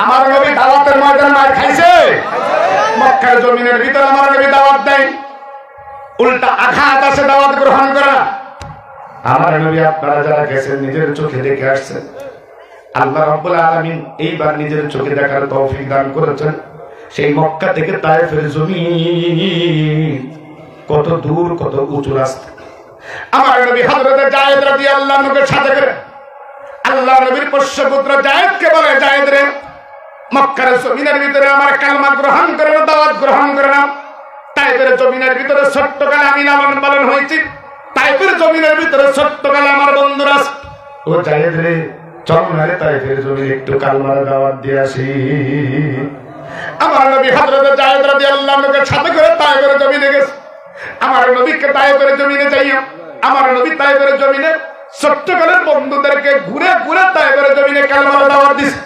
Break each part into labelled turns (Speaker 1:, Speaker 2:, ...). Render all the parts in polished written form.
Speaker 1: আমার নবী দাওয়াতের ময়দানে মার খাইছে? মক্কার জমিনের ভিতরে আমার নবী দাওয়াত দেয়, উল্টা আঘাত আছে দাওয়াত গ্রহণ করা। আমার নবী আপনারা যারা গেছেন নিজের চোখে দেখে আসছেন, আল্লাহ রাব্বুল আলামিন এইবার নিজের চোখে দেখার তৌফিক দান করেছেন। সেই মক্কা থেকে তায়েফের জমিন কত দূর, কত উঁচু রাস্তা। আমার নবী হযরত জায়েদ রাদিয়াল্লাহু আনহুকে সাথে করে আল্লাহ নবীর পোষ্যপুত্র জায়েদকে বলে, জায়েদ রে, মক্কার জমিনের ভিতরে আমার কালমা গ্রহণ করে না, দাওয়াত গ্রহণ করে না। তায়েফের জমিনের ভিতরে ছোট্টকালে আমি লালন পালন হয়েছি, তায়েফের জমিনের ভিতরে ছোট্টকালে আমার বন্ধুরা। ও জায়েদ রে, চল না রে তায়েফের জমিনে একটু কালমার দাওয়াত দিয়ে আসি। আমার নবী হযরত জায়েদ রাদিয়াল্লাহু আনহুকে সাথে করে তায়েফের জমিনে গেছে। আমার নবীকে তায়েফের জমিনে যাইয়া আমার নবী তায়েফের জমিনে ছোট্টকালের বন্ধুদেরকে ঘুরে ঘুরে তায়েফের জমিনে কালমার দাওয়াত দিছে।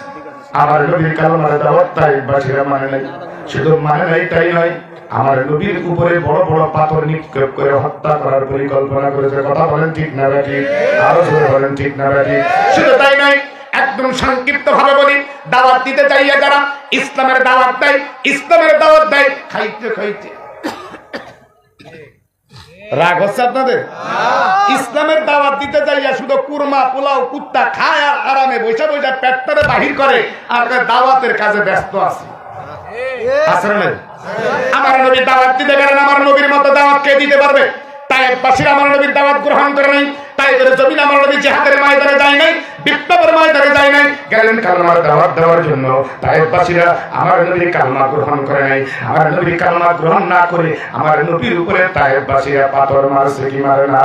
Speaker 1: আমার নবীর কালমার দাওয়াত তায়েফবাসীরা মানে নাই। শুধু মানে নাই তাই নয়, আমার নবীর উপরে বড় বড় পাথর নিক্ষেপ করে হত্যা করার পরিকল্পনা করেছে। কথা বলেন ঠিক না ঠিক? আরো জোরে বলেন ঠিক না ঠিক? শুধু তাই নয়, একদম সংক্ষিপ্ত ভাবে বলি, দাওয়াত দিতে যাইয়া যারা ইসলামের দাওয়াত দেয়, ইসলামের দাওয়াত দেয় খাইতে খাইতে, রাগ হচ্ছে আপনাদের? ইসলামের দাওয়াত দিতে যাইয়া শুধু কুরমা পোলাও কুত্তা খায় আর আরামে বৈশা বৈশা পেটটারে বাহির করে, আর দাওয়াতের কাজে ব্যস্ত আছে। আমার নবী দাওয়াত দিতে গেলেন, আমার নবীর মতো দাওয়াত কে দিতে পারবে? তায়েফবাসীরা আমার নবীর দাওয়াত গ্রহণ করে নাই। তায়েফের জমিনে আমার নবী জিহাদের ময়দানে যায় নাই, বিপ্লবের ময়দানে যায় নাই, গেলেন কালমার দাওয়াত দেওয়ার জন্য। তায়েফবাসীরা আমার নবীর কালমা গ্রহণ করে নাই। আমার নবীর কালমা গ্রহণ না করে আমার নবীর উপরে তায়েফবাসীরা পাথর মারছে কি মারে না?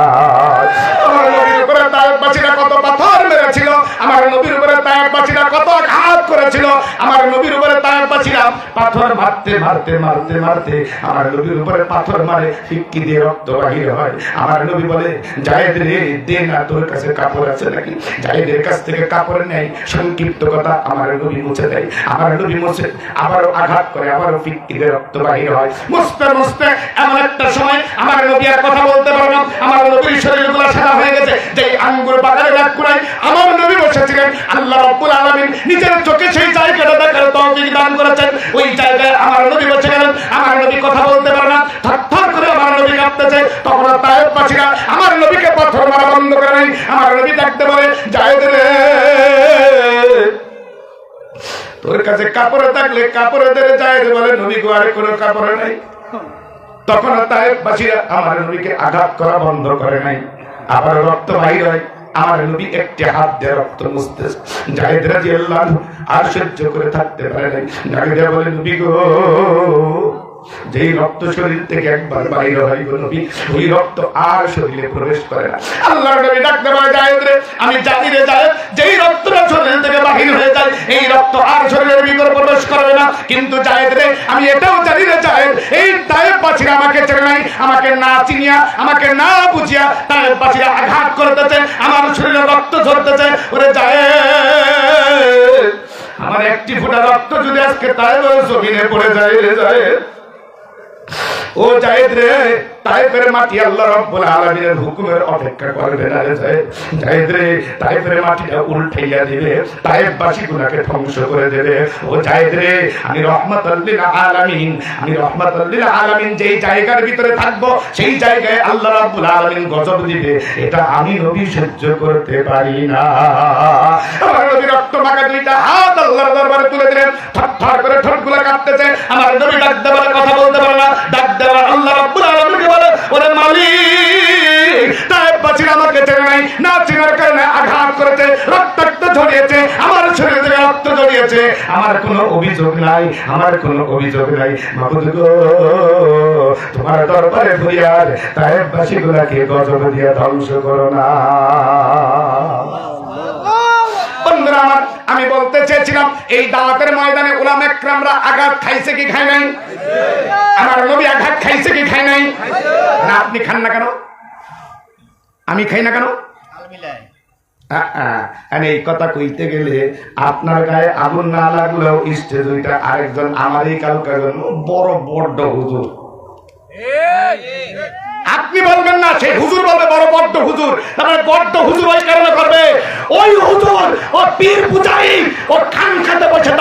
Speaker 1: আমার নবীর উপরে তায়েফবাসীরা কত পাথর মেরেছিল, আমার নবীর উপরে তায়েফবাসীরা কত আঘাত করেছিল। আমার নবীর উপরে তায়েফবাসীরা পাথর মারতে মারতে মারতে মারতে আমার নবীর উপরে পাথর মারে, ফিক্কি দিয়ে রক্ত বাহির হয়। আমার নবী বলে, জায়েদ রে, দে না, তোর কাছে কাপড় আছে নাকি? জায়েদের কাছ থেকে কাপড় নেই, সংক্ষিপ্ত কথা আমার নবী মুছে দেয়। আমার নবী মুছে আবারও আঘাত করে, আবারও ফিক্কি দিয়ে রক্ত বাহির হয়। মুছতে মুছতে এমন একটা সময় আমার নবী আর কথা বলতে পারে না। আমার নবীর শরীরগুলো সাদা হয়ে গেছে, যে আঙ্গুর বাগানে এক কোণায় আমার নবী বসেছিলেন। আল্লাহ রাব্বুল আলামিন নিজের চোখে সেই জায়গাটা দেখার তৌফিক দান করেছেন। ওই জায়গায় আমার নবী বসে গেলেন। আমার নবী কথা বলতে পারে না, থরথর করে আমার নবী কাঁপতেছে। তখন তায়েফবাসীরা আমার নবীকে পাথর মারা বন্ধ করে নাই। আমার নবী দেখতে বলে, জায়েদ রে, তোর কাছে কাপড় থাকলে কাপড় দে। জায়েদ বলে, নবী গো, আর কোনো কাপড় নাই। তখন তায়েফবাসীরা আমার নবীকে আঘাত করা বন্ধ করে নাই, আবার রক্ত বাহির হয়। আমার নবী একটি হাত দিয়ে রক্ত মুছতে, জায়েদ রাদিয়াল্লাহু আনহু আর সহ্য করে থাকতে পারে নাই। জায়েদ বলে, নবী গো, যেই রক্ত শরীর থেকে একবার বাইরে হয় গো নবী, ওই রক্ত আর শরীরে প্রবেশ করে না। আল্লাহর নবী ডাকতে বলে, জায়েদ রে, আমি জানি রে জায়েদ, যেই রক্তটা শরীর থেকে বাহির হয়ে যায় এই রক্ত আর শরীরের ভিতরে প্রবেশ করবে না। কিন্তু জায়েদ রে, আমি এটাও জানি রে জায়েদ, এই তায়েফবাসীরা আমাকে চেনে নাই, আমাকে না চিনিয়া, আমাকে না বুঝিয়া তায়েফবাসীরা আঘাত করতেছে, আমার শরীরে রক্ত ঝরতেছে। ওরে জায়েদ, আমার একটি ফোঁটা রক্ত যদি আজকে তায়েফের জমিনে পড়ে যায় রে জায়েদ, ও জায়েদ রে, তায়েফের মাটি আল্লাহ রাব্বুল আলামিনের হুকুমের অপেক্ষা করবে না রে জায়েদ। জায়েদ রে, তায়েফের মাটিটা উল্টাইয়া দিবে, তায়েফবাসীগুলোকে ধ্বংস করে দেবে। ও জায়েদ রে, আমি রাহমাতুল লিল আলামিন, আমি রাহমাতুল লিল আলামিন যেই জায়গার ভিতরে থাকবো সেই জায়গায় আল্লাহ রাব্বুল আলামিন গজব দিবে, এটা আমি নবী সহ্য করতে পারি না। আমার নবী রক্ত মাখা দুইটা হাত আল্লাহর দরবারে তুলে দিলেন, থরথর করে ঠোঁটগুলো কাঁপতেছে। আমার নবী ডাক দেওয়ার কথা বলতে পারে না, ডাক দেওয়ার আল্লাহ রাব্বুল আলামিন বলে, ওরে মালিক, তায়েফবাসীরা আমাকে চেনে নাই, না চেনার কারণে আঘাত করেছে, রক্তাক্ত ঝরিয়েছে, আমার শরীরে থেকে রক্ত ঝরিয়েছে, আমার কোনো অভিযোগ নাই, আমার কোনো অভিযোগ নাই। মাবুদ গো, তোমার দরবারে ফরিয়াদ, তায়েফবাসীগুলোকে গজব দিয়ে ধ্বংস করো না। বন্ধুরা আমার, আমি বলতে চেয়েছিলাম, এই দাওয়াতের ময়দানে উলামা ইকরামরা আঘাত খাইছে কি খায় নাই? আমার নবী আঘাত খাইছে কি খায় নাই? না, আপনি খান না কেন? আমি খাই না কেন? এই কথা কইতে গেলে আপনার গায়ে আগুন না লাগলেও স্টেজ ওইটা আরেকজন আমারই কালকার বড় বড্ড হুজুর, আপনি বলবেন না, সেই হুজুর বলবে বড় বড্ড হুজুর। তারপরে বড্ড হুজুর ওই কারণে করবে, ওই হুজুর ও পীর পূজারী ও খান খাতে বসে